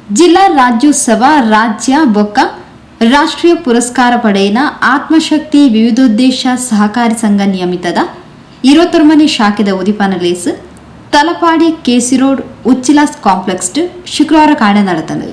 ಜಿಲ್ಲಾ ರಾಜ್ಯೋತ್ಸವ ರಾಜ್ಯ ಬೊಕ್ಕ ರಾಷ್ಟ್ರೀಯ ಪುರಸ್ಕಾರ ಪಡೆಯಿನ ಆತ್ಮಶಕ್ತಿ ವಿವಿಧೋದ್ದೇಶ ಸಹಕಾರಿ ಸಂಘ ನಿಯಮಿತದ 21ನೇ ಶಾಖೆದ ಉದಿಪಾನ ಲೇಸ್ ತಲಪಾಡಿ ಕೆಸಿ ರೋಡ್ ಉಚ್ಚಿಲಾಸ್ ಕಾಂಪ್ಲೆಕ್ಸ್ ಶುಕ್ರವಾರ ಕಾರ್ಯ ನಡೆದನು.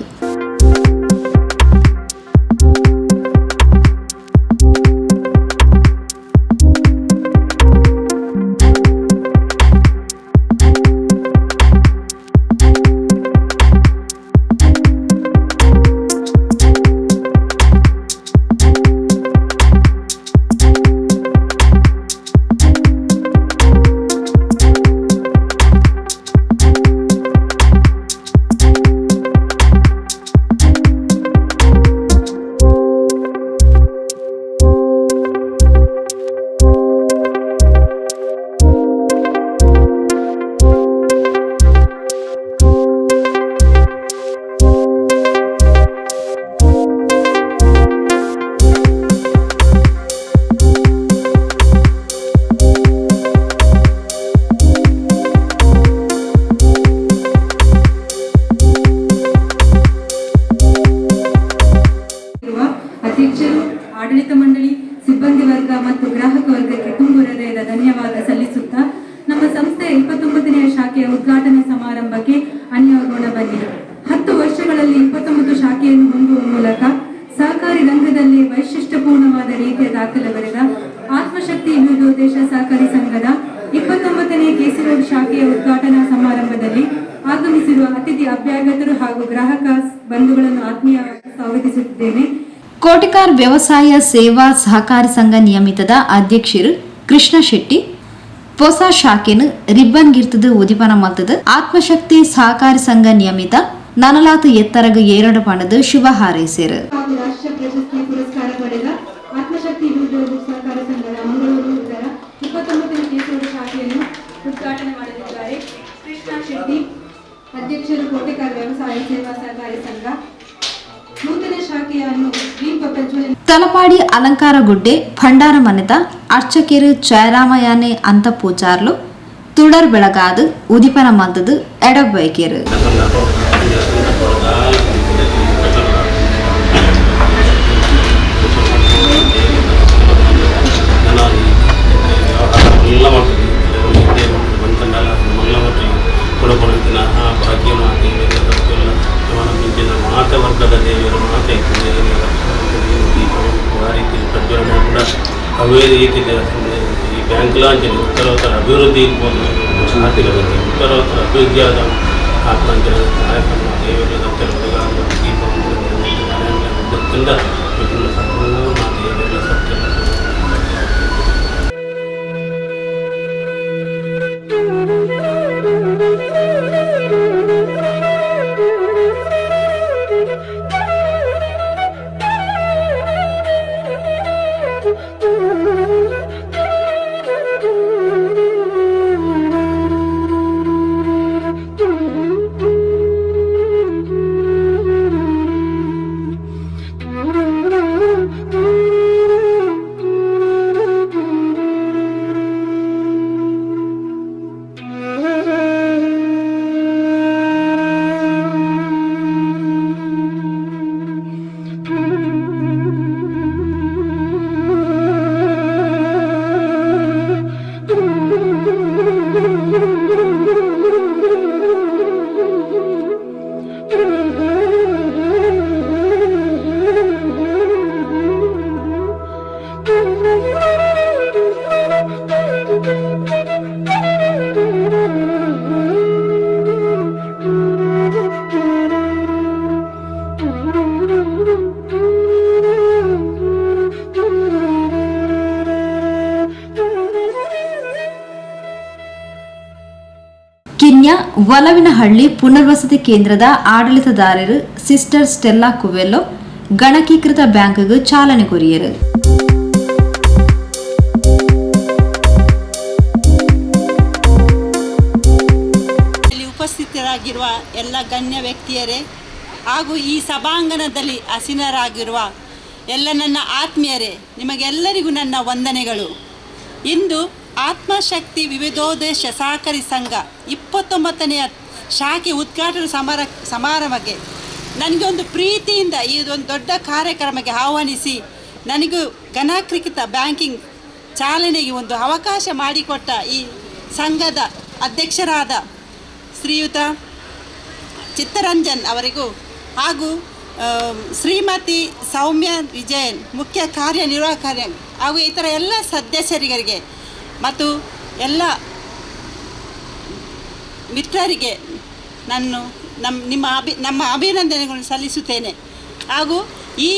ಆಡಳಿತ ಮಂಡಳಿ, ಸಿಬ್ಬಂದಿ ವರ್ಗ ಮತ್ತು ಗ್ರಾಹಕ ವರ್ಗಕ್ಕೆ ತುಂಬು ಹೃದಯದ ಧನ್ಯವಾದ ಸಲ್ಲಿಸುತ್ತಾ ನಮ್ಮ ಸಂಸ್ಥೆಯ 29ನೇ ಶಾಖೆಯ ಉದ್ಘಾಟನಾ ಸಮಾರಂಭಕ್ಕೆ ಅನ್ಯೋಗೋಣ ಬನ್ನಿ. 10 ವರ್ಷಗಳಲ್ಲಿ 29 ಶಾಖೆಯನ್ನು ಹೊಂದುವ ಮೂಲಕ ಸಹಕಾರಿ ರಂಗದಲ್ಲಿ ವೈಶಿಷ್ಟ್ಯಪೂರ್ಣವಾದ ರೀತಿಯ ದಾಖಲೆ ಬರೆದ ಆತ್ಮಶಕ್ತಿ ವಿವಿಧೋದ್ದೇಶ ಸಹಕಾರಿ ಸಂಘದ 29ನೇ ಕೆಸಿ ರೋಡ್ ಶಾಖೆಯ ಉದ್ಘಾಟನಾ ಸಮಾರಂಭದಲ್ಲಿ ಆಗಮಿಸಿರುವ ಅತಿಥಿ ಅಭ್ಯಾಗತರು ಹಾಗೂ ಗ್ರಾಹಕ ಬಂಧುಗಳನ್ನು ಆತ್ಮೀಯವಾಗಿ ಸ್ವಾಗತಿಸುತ್ತಿದ್ದೇನೆ. ಕೋಟಿಕಾರ್ ವ್ಯವಸಾಯ ಸೇವಾ ಸಹಕಾರಿ ಸಂಘ ನಿಯಮಿತದ ಅಧ್ಯಕ್ಷರು ಕೃಷ್ಣ ಶೆಟ್ಟಿ ಹೊಸ ಶಾಖೆನು ರಿಬ್ಬನ್ ಗಿರ್ತದ ಉದಿಪನ ಮತ್ತದ ಆತ್ಮಶಕ್ತಿ ಸಹಕಾರಿ ಸಂಘ ನಿಯಮಿತ ನನಲಾತು ಎತ್ತರಗ 2 ಪಣದ ಶುಭ ಹಾರೈಸಿರು. ರಾಷ್ಟ್ರೀಯ ಪ್ರಶಸ್ತಿ ಪುರಸ್ಕಾರ ಪಡೆದ ಆತ್ಮಶಕ್ತಿ ವಿವಿಧೋದ್ದೇಶ ಸಹಕಾರಿ ಸಂಘದ ಮಂಗಳೂರು ಇದರ 29ನೇ ಕೆಸಿ ರೋಡ್ ಶಾಖೆಯನ್ನು ಉದ್ಘಾಟನೆ ಮಾಡಲಿದ್ದಾರೆ. ಕೃಷ್ಣ ಶೆಟ್ಟಿ, ಅಧ್ಯಕ್ಷರು ಕೋಟಿಕಾರ್ ವ್ಯವಸಾಯ ಸೇವಾ ಸಹಕಾರಿ ಸಂಘ. ನೂತನ ಶಾಖೆಯನ್ನು ತಲಪಾಡಿ ಅಲಂಕಾರ ಗುಡ್ಡೆ ಭಂಡಾರ ಮನೆತ ಅರ್ಚಕರು ಜಯರಾಮಯಾನೆ ಅಂತ ಪೂಜಾರ್ಲು ತುಡರ್ ಬೆಳಗಾದು ಉದಿಪನ ಮದ್ದದು ಎಡಬೈಕೇರು. ವರ್ಗದ ದೇವರು ಮಾತೆ ಆ ರೀತಿ ಪ್ರಜ್ವಲನೆ ಕೂಡ ಅವೇ ರೀತಿ ಈ ಬ್ಯಾಂಕ್ ಲಾಂಚ್ ಉತ್ತರೋತ್ತರ ಅಭಿವೃದ್ಧಿ ಇರ್ಬೋದು, ಆರ್ಥಿಕತೆ ಉತ್ತರೋತ್ತರ ಅಭಿವೃದ್ಧಿಯಾದ ಆತ್ಮಂಚನ ಕಾರ್ಯಕ್ರಮ ದೇವರ ದೀಪದಿಂದ ವಿಭಿನ್ನ ಸಂಪೂರ್ಣ ದೇವರ ಸತ್ಯ ಕಿನ್ಯ ವಲವಿನಹಳ್ಳಿ ಪುನರ್ವಸತಿ ಕೇಂದ್ರದ ಆಡಳಿತದಾರರು ಸಿಸ್ಟರ್ ಸ್ಟೆಲ್ಲಾ ಕುವೆಲ್ಲೋ ಗಣಕೀಕೃತ ಬ್ಯಾಂಕ್ಗೆ ಚಾಲನೆ ಕೊರಿಯರು. ಉಪಸ್ಥಿತರಾಗಿರುವ ಎಲ್ಲ ಗಣ್ಯ ವ್ಯಕ್ತಿಯರೇ ಹಾಗೂ ಈ ಸಭಾಂಗಣದಲ್ಲಿ ಆಸೀನರಾಗಿರುವ ಎಲ್ಲ ನನ್ನ ಆತ್ಮೀಯರೇ, ನಿಮಗೆಲ್ಲರಿಗೂ ನನ್ನ ವಂದನೆಗಳು. ಇಂದು ಆತ್ಮಶಕ್ತಿ ವಿವಿಧೋದ್ದೇಶ ಸಹಕಾರಿ ಸಂಘ 29ನೇ ಶಾಖೆ ಉದ್ಘಾಟನಾ ಸಮಾರಂಭಕ್ಕೆ ನನಗೆ ಒಂದು ಪ್ರೀತಿಯಿಂದ ಇದೊಂದು ದೊಡ್ಡ ಕಾರ್ಯಕ್ರಮಕ್ಕೆ ಆಹ್ವಾನಿಸಿ ನನಗೂ ಘನಾಕೃತ ಬ್ಯಾಂಕಿಂಗ್ ಚಾಲನೆಗೆ ಒಂದು ಅವಕಾಶ ಮಾಡಿಕೊಟ್ಟ ಈ ಸಂಘದ ಅಧ್ಯಕ್ಷರಾದ ಶ್ರೀಯುತ ಚಿತ್ತರಂಜನ್ ಅವರಿಗೂ ಹಾಗೂ ಶ್ರೀಮತಿ ಸೌಮ್ಯ ವಿಜಯನ್ ಮುಖ್ಯ ಕಾರ್ಯನಿರ್ವಾಹಕ ಹಾಗೂ ಇತರ ಎಲ್ಲ ಸದಸ್ಯರಿಗೆ ಮತ್ತು ಎಲ್ಲ ಮಿತ್ರರಿಗೆ ನಾನು ನಮ್ಮ ಅಭಿನಂದನೆಗಳನ್ನು ಸಲ್ಲಿಸುತ್ತೇನೆ. ಹಾಗೂ ಈ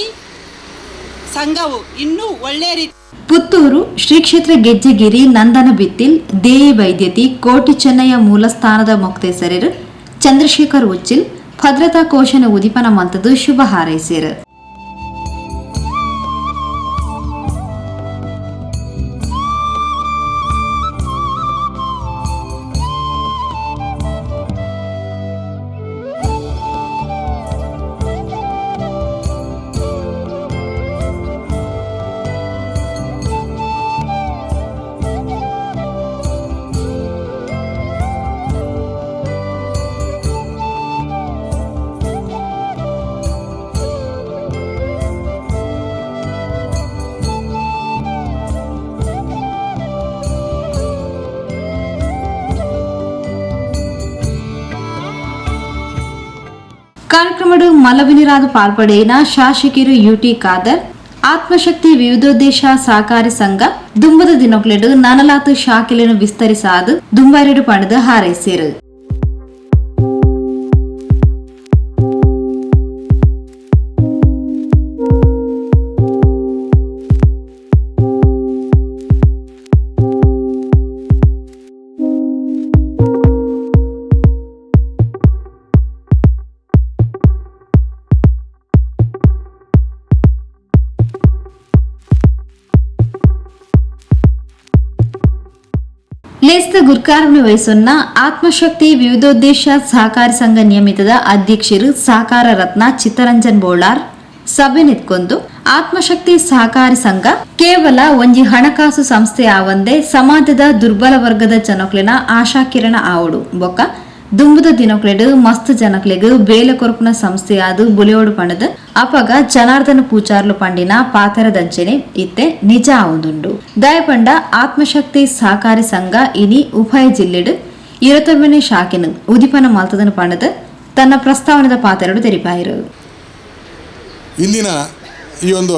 ಸಂಘವು ಇನ್ನೂ ಒಳ್ಳೆಯ ರೀತಿ ಪುತ್ತೂರು ಶ್ರೀ ಕ್ಷೇತ್ರ ಗೆಜ್ಜೆಗಿರಿ ನಂದನ ಬಿತ್ತಿಲ್ ದೇಯಿ ವೈದ್ಯತಿ ಕೋಟಿ ಚೆನ್ನಯ್ಯ ಮೂಲಸ್ಥಾನದ ಮೊಕ್ತೇಸರರು ಚಂದ್ರಶೇಖರ್ ಉಚ್ಚಿಲ್ ಭದ್ರತಾ ಕೋಶನ ಉದಿಪನ ಮಂತದ್ದು ಶುಭ ಹಾರೈಸಿರು. ಕಾರ್ಯಕ್ರಮಡು ಮಲವಿನಿರಾದ ಪಾಲ್ಪಡೆಯಿನ ಶಾಸಕರು ಯುಟಿ ಖಾದರ್ ಆತ್ಮಶಕ್ತಿ ವಿವಿಧೋದ್ದೇಶ ಸಹಕಾರಿ ಸಂಘ ದುಂಬದ ದಿನೊಕ್ಲೆಡು ನನಲಾತು ಶಾಖೆಲೆನು ವಿಸ್ತರಿಸಾದು ದುಂಬಾರೆಡು ಪಣದ ಹಾರೈಸಿರು. ಲೇಸ್ತ ಗುರ್ಕಾರನ ವಯಸ್ಸನ್ನ ಆತ್ಮಶಕ್ತಿ ವಿವಿಧೋದ್ದೇಶ ಸಹಕಾರಿ ಸಂಘ ನಿಯಮಿತದ ಅಧ್ಯಕ್ಷರು ಸಹಕಾರ ರತ್ನ ಚಿತ್ತರಂಜನ್ ಬೋಳಾರ್ ಸಭೆ ನಿಂತ್ಕೊಂಡು ಆತ್ಮಶಕ್ತಿ ಸಹಕಾರಿ ಸಂಘ ಕೇವಲ ಒಂಜಿ ಹಣಕಾಸು ಸಂಸ್ಥೆ ಆವಂದೇ ಸಮಾಜದ ದುರ್ಬಲ ವರ್ಗದ ಜನಕ್ಲೆನ ಆಶಾಕಿರಣ ಆವಡು ಬೊಕ್ಕ ದುಂಬುದ ದಿನಕ್ಲೆಡು ಮಸ್ತ್ ಜನಕ್ಲೆಗ್ ಬೇಲೆ ಕೊರಪುನ ಸಂಸ್ಥೆಯಾದು ಬುಲಿಯೋಡು ಪಣದ ಅಪಗ ಜನಾರ್ದನ ಪೂಚಾರ್ಲು ಪಂಡಿನ ಪಾತರದಂಚನೆ ಇತ್ತೆ ನಿಜ ಆವುದುಂಡು ದಯಪಂಡ ಆತ್ಮಶಕ್ತಿ ಸಹಕಾರಿ ಸಂಘ ಇನಿ ಉಭಯ ಜಿಲ್ಲೆಡು 29ನೇ ಶಾಖೆನು ಉದಿಪನ ಮಲ್ತದನ ಪಣದ ತನ್ನ ಪ್ರಸ್ತಾವನದ ಪಾತೆರಡು ತೆರಿಪಾಯಿರು. ಇಂದಿನ ಈ ಒಂದು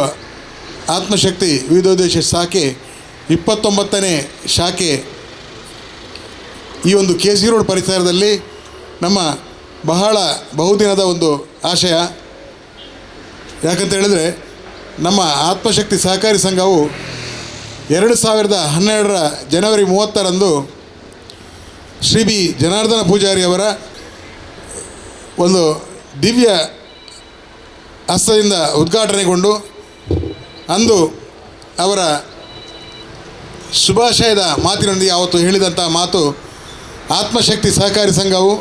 ಆತ್ಮಶಕ್ತಿ ವಿವಿಧೋದ್ದೇಶ ಶಾಖೆ 29ನೇ ಶಾಖೆ ಈ ಒಂದು KC ರೋಡ್ ಪರಿಸರದಲ್ಲಿ ನಮ್ಮ ಬಹುದಿನದ ಒಂದು ಆಶಯ. ಯಾಕಂತ ಹೇಳಿದರೆ ನಮ್ಮ ಆತ್ಮಶಕ್ತಿ ಸಹಕಾರಿ ಸಂಘವು 2012 ಜನವರಿ 30ರಂದು ಶ್ರೀ ಬಿ ಜನಾರ್ದನ ಪೂಜಾರಿ ಅವರ ಒಂದು ದಿವ್ಯ ಹಸ್ತದಿಂದ ಉದ್ಘಾಟನೆಗೊಂಡು ಅಂದು ಅವರ ಶುಭಾಶಯದ ಮಾತಿನೊಂದಿಗೆ ಅವತ್ತು ಹೇಳಿದಂಥ ಮಾತು, ಆತ್ಮಶಕ್ತಿ ಸಹಕಾರಿ ಸಂಘವು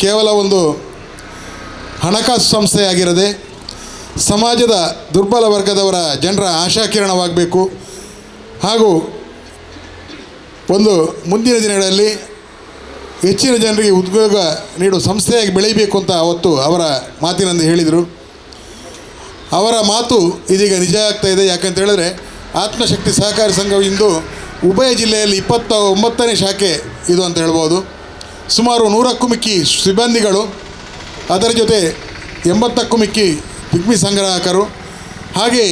ಕೇವಲ ಒಂದು ಹಣಕಾಸು ಸಂಸ್ಥೆಯಾಗಿರದೆ ಸಮಾಜದ ದುರ್ಬಲ ವರ್ಗದವರ ಜನರ ಆಶಾಕಿರಣವಾಗಬೇಕು ಹಾಗೂ ಒಂದು ಮುಂದಿನ ದಿನಗಳಲ್ಲಿ ಹೆಚ್ಚಿನ ಜನರಿಗೆ ಉದ್ಯೋಗ ನೀಡುವ ಸಂಸ್ಥೆಯಾಗಿ ಬೆಳೀಬೇಕು ಅಂತ ಅವತ್ತು ಅವರ ಮಾತಿನಂದು ಹೇಳಿದರು. ಅವರ ಮಾತು ಇದೀಗ ನಿಜ ಆಗ್ತಾ ಇದೆ. ಯಾಕಂತ ಹೇಳಿದ್ರೆ ಆತ್ಮಶಕ್ತಿ ಸಹಕಾರಿ ಸಂಘವು ಇಂದು ಉಭಯ ಜಿಲ್ಲೆಯಲ್ಲಿ 29ನೇ ಶಾಖೆ ಇದು ಅಂತ ಹೇಳ್ಬೋದು. ಸುಮಾರು 100ಕ್ಕೂ ಮಿಕ್ಕಿ ಸಿಬ್ಬಂದಿಗಳು, ಅದರ ಜೊತೆ 80ಕ್ಕೂ ಮಿಕ್ಕಿ ಪಿಗ್ಮಿ ಸಂಗ್ರಾಹಕರು, ಹಾಗೆ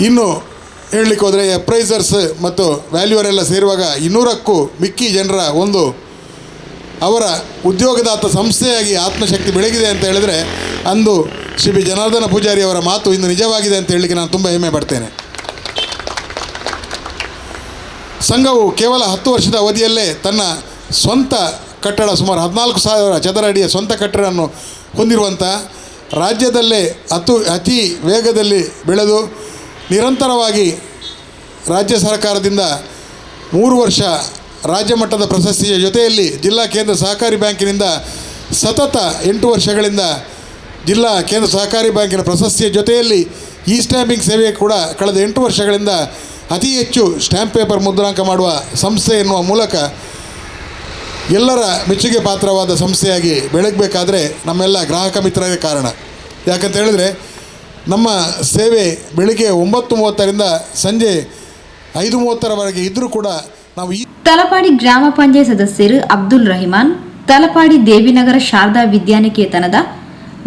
ಇನ್ನು ಹೇಳಲಿಕ್ಕೆ ಹೋದರೆ ಅಪ್ರೈಸರ್ಸ್ ಮತ್ತು ವ್ಯಾಲ್ಯೂವರೆಲ್ಲ ಸೇರುವಾಗ 200ಕ್ಕೂ ಮಿಕ್ಕಿ ಜನರ ಒಂದು ಅವರ ಉದ್ಯೋಗದಾತ ಸಂಸ್ಥೆಯಾಗಿ ಆತ್ಮಶಕ್ತಿ ಬೆಳಗಿದೆ ಅಂತ ಹೇಳಿದರೆ ಅಂದು ಶ್ರೀ ಬಿ ಜನಾರ್ದನ ಪೂಜಾರಿ ಅವರ ಮಾತು ಇಂದು ನಿಜವಾಗಿದೆ ಅಂತ ಹೇಳಲಿಕ್ಕೆ ನಾನು ತುಂಬ ಹೆಮ್ಮೆ ಪಡ್ತೇನೆ. ಸಂಘವು ಕೇವಲ 10 ವರ್ಷದ ಅವಧಿಯಲ್ಲೇ ತನ್ನ ಸ್ವಂತ ಕಟ್ಟಡ ಸುಮಾರು 14,000 ಚದರ ಅಡಿಯ ಸ್ವಂತ ಕಟ್ಟಡವನ್ನು ಹೊಂದಿರುವಂಥ ರಾಜ್ಯದಲ್ಲೇ ಅತಿ ವೇಗದಲ್ಲಿ ಬೆಳೆದು ನಿರಂತರವಾಗಿ ರಾಜ್ಯ ಸರ್ಕಾರದಿಂದ 3 ವರ್ಷ ರಾಜ್ಯ ಮಟ್ಟದ ಪ್ರಶಸ್ತಿಯ ಜೊತೆಯಲ್ಲಿ ಜಿಲ್ಲಾ ಕೇಂದ್ರ ಸಹಕಾರಿ ಬ್ಯಾಂಕಿನಿಂದ ಸತತ 8 ವರ್ಷಗಳಿಂದ ಜಿಲ್ಲಾ ಕೇಂದ್ರ ಸಹಕಾರಿ ಬ್ಯಾಂಕಿನ ಪ್ರಶಸ್ತಿಯ ಜೊತೆಯಲ್ಲಿ ಇ ಸ್ಟ್ಯಾಂಪಿಂಗ್ ಸೇವೆ ಕೂಡ ಕಳೆದ 8 ವರ್ಷಗಳಿಂದ ಅತಿ ಹೆಚ್ಚು ಸ್ಟ್ಯಾಂಪ್ ಪೇಪರ್ ಮುದ್ರಾಂಕ ಮಾಡುವ ಸಂಸ್ಥೆ ಎನ್ನುವ ಮೂಲಕ ಎಲ್ಲರ ಮೆಚ್ಚುಗೆ ಪಾತ್ರವಾದ ಸಂಸ್ಥೆಯಾಗಿ ಬೆಳಗಬೇಕಾದ್ರೆ ನಮ್ಮೆಲ್ಲ ಗ್ರಾಹಕ ಮಿತ್ರರೇ ಕಾರಣ. ಯಾಕಂತ ಹೇಳಿದ್ರೆ ನಮ್ಮ ಸೇವೆ ಬೆಳಿಗ್ಗೆ 9:30ರಿಂದ ಸಂಜೆ 5:30ರವರೆಗೆ ಇದ್ದರೂ ಕೂಡ ನಾವು ತಲಪಾಡಿ ಗ್ರಾಮ ಪಂಚಾಯತ್ ಸದಸ್ಯರು ಅಬ್ದುಲ್ ರಹಿಮಾನ್, ತಲಪಾಡಿ ದೇವಿನಗರ ಶಾರದಾ ವಿದ್ಯಾನಿಕೇತನದ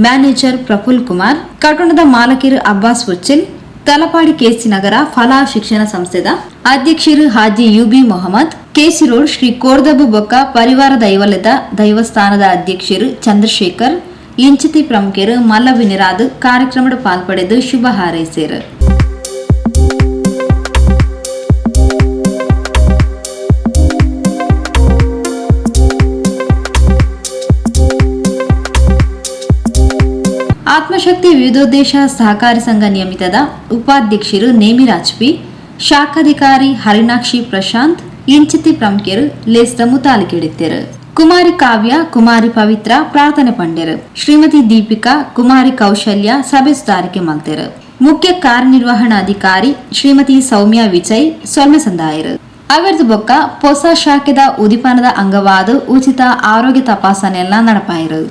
ಮ್ಯಾನೇಜರ್ ಪ್ರಫುಲ್ ಕುಮಾರ್, ಕಟ್ಟಣದ ಮಾಲಕರು ಅಬ್ಬಾಸ್ ಹುಚ್ಚಿಲ್, ತಲಪಾಡಿ ಕೆಸಿ ನಗರ ಫಲಾ ಶಿಕ್ಷಣ ಸಂಸ್ಥೆದ ಅಧ್ಯಕ್ಷರು Haji UB Mohammed, KC road Shri Kordabbu ಬೊಕ್ಕ ಪರಿವಾರ ದೈವಲದ ದೈವಸ್ಥಾನದ ಅಧ್ಯಕ್ಷರು ಚಂದ್ರಶೇಖರ್, ಇಂಚಿತಿ ಪ್ರಮುಖರು ಮಲ್ಲವಿನಿರಾದ್ ಕಾರ್ಯಕ್ರಮದ ಪಾಲ್ಪಡೆದು ಶುಭ ಹಾರೈಸಿದರು. ಆತ್ಮಶಕ್ತಿ ವಿವಿಧೋದ್ದೇಶ ಸಹಕಾರಿ ಸಂಘ ನಿಯಮಿತದ ಉಪಾಧ್ಯಕ್ಷರು ನೇಮಿರಾಜ್ ಪಿ, ಶಾಖಾಧಿಕಾರಿ ಹರಿಣಾಕ್ಷಿ ಪ್ರಶಾಂತ್, ಇಂಚಿತಿ ಪ್ರಮುಖರು ಲೇಸ್ದ ಮುತಾಲಿಕೆಡಿದ್ದರು. ಕುಮಾರಿ ಕಾವ್ಯ, ಕುಮಾರಿ ಪವಿತ್ರ ಪ್ರಾರ್ಥನೆ ಪಂಡ್ಯರು. ಶ್ರೀಮತಿ ದೀಪಿಕಾ, ಕುಮಾರಿ ಕೌಶಲ್ಯ ಸಭೆ ಸುಧಾರಿಕೆ ಮಲ್ತೆರು. ಮುಖ್ಯ ಕಾರ್ಯನಿರ್ವಹಣಾಧಿಕಾರಿ ಶ್ರೀಮತಿ ಸೌಮ್ಯ ವಿಜಯ್ ಸೊಲ್ಮೆ ಸಂದಾಯರು. ಅವರದು ಬೊಕ್ಕ ಹೊಸ ಶಾಖೆದ ಉದಿಪಾನದ ಅಂಗವಾದ ಉಚಿತ ಆರೋಗ್ಯ ತಪಾಸಣೆಯನ್ನ ನಡಪಾಯಿರು.